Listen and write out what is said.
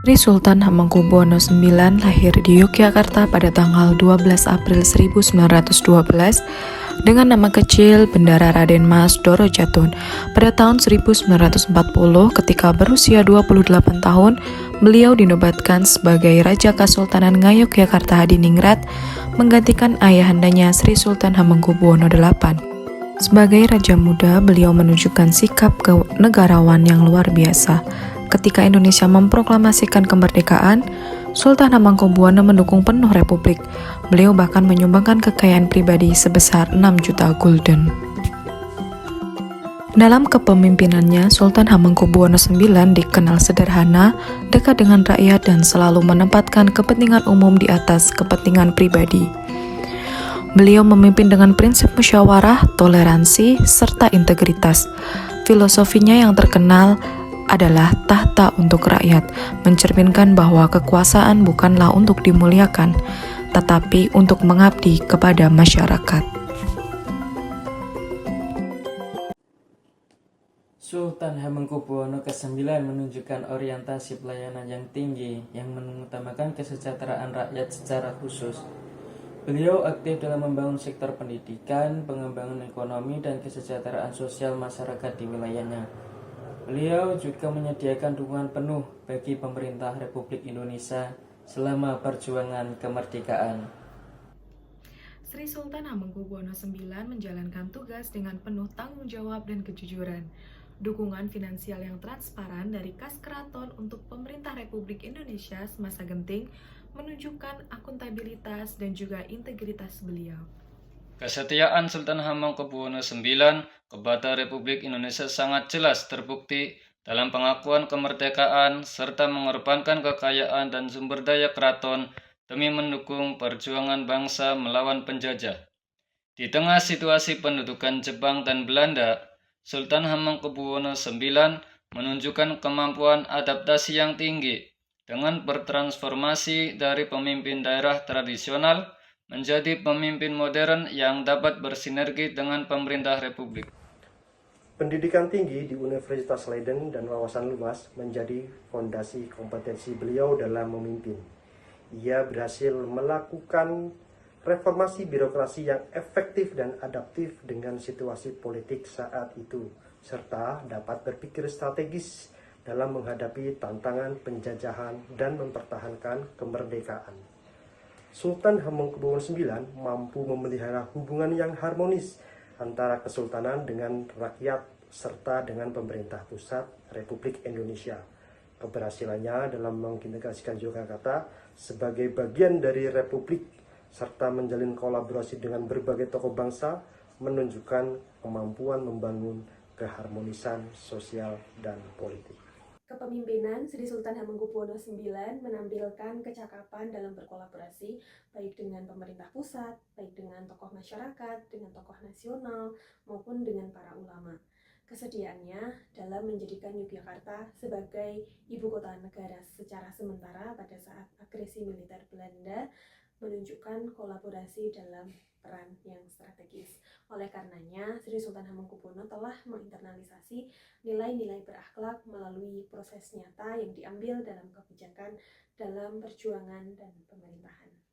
Sri Sultan Hamengkubuwono IX lahir di Yogyakarta pada tanggal 12 April 1912 dengan nama kecil Bendara Raden Mas Doro Jatun. Pada tahun 1940 ketika berusia 28 tahun, beliau dinobatkan sebagai Raja Kasultanan Ngayogyakarta Hadiningrat menggantikan ayahandanya Sri Sultan Hamengkubuwono VIII. Sebagai raja muda, beliau menunjukkan sikap kenegarawan yang luar biasa. Ketika Indonesia memproklamasikan kemerdekaan, Sultan Hamengkubuwono mendukung penuh republik. Beliau bahkan menyumbangkan kekayaan pribadi sebesar 6 juta gulden. Dalam kepemimpinannya, Sultan Hamengkubuwono IX dikenal sederhana, dekat dengan rakyat dan selalu menempatkan kepentingan umum di atas kepentingan pribadi. Beliau memimpin dengan prinsip musyawarah, toleransi, serta integritas. Filosofinya yang terkenal adalah tahta untuk rakyat, mencerminkan bahwa kekuasaan bukanlah untuk dimuliakan, tetapi untuk mengabdi kepada masyarakat. Sultan Hamengkubuwono ke-9 menunjukkan orientasi pelayanan yang tinggi yang mengutamakan kesejahteraan rakyat secara khusus. Beliau aktif dalam membangun sektor pendidikan, pengembangan ekonomi, dan kesejahteraan sosial masyarakat di wilayahnya. Beliau juga menyediakan dukungan penuh bagi pemerintah Republik Indonesia selama perjuangan kemerdekaan. Sri Sultan Hamengkubuwono IX menjalankan tugas dengan penuh tanggung jawab dan kejujuran. Dukungan finansial yang transparan dari kas keraton untuk pemerintah Republik Indonesia semasa genting menunjukkan akuntabilitas dan juga integritas beliau. Kesetiaan Sultan Hamengkubuwono IX kepada Republik Indonesia sangat jelas terbukti dalam pengakuan kemerdekaan serta mengorbankan kekayaan dan sumber daya keraton demi mendukung perjuangan bangsa melawan penjajah. Di tengah situasi pendudukan Jepang dan Belanda, Sultan Hamengkubuwono IX menunjukkan kemampuan adaptasi yang tinggi dengan bertransformasi dari pemimpin daerah tradisional menjadi pemimpin modern yang dapat bersinergi dengan pemerintah republik. Pendidikan tinggi di Universitas Leiden dan wawasan luas menjadi fondasi kompetensi beliau dalam memimpin. Ia berhasil melakukan reformasi birokrasi yang efektif dan adaptif dengan situasi politik saat itu, serta dapat berpikir strategis dalam menghadapi tantangan penjajahan dan mempertahankan kemerdekaan. Sultan Hamengkubuwono IX mampu memelihara hubungan yang harmonis antara kesultanan dengan rakyat serta dengan pemerintah pusat Republik Indonesia. Keberhasilannya dalam mengintegrasikan Yogyakarta sebagai bagian dari republik serta menjalin kolaborasi dengan berbagai tokoh bangsa menunjukkan kemampuan membangun keharmonisan sosial dan politik. Kepemimpinan Sri Sultan Hamengkubuwono IX menampilkan kecakapan dalam berkolaborasi baik dengan pemerintah pusat, baik dengan tokoh masyarakat, dengan tokoh nasional, maupun dengan para ulama. Kesediaannya dalam menjadikan Yogyakarta sebagai ibu kota negara secara sementara pada saat agresi militer Belanda menunjukkan kolaborasi dalam peran yang strategis. Oleh karenanya, Sri Sultan Hamengkubuwono telah menginternalisasi nilai-nilai berakhlak melalui proses nyata yang diambil dalam kebijakan dalam perjuangan dan pemerintahan.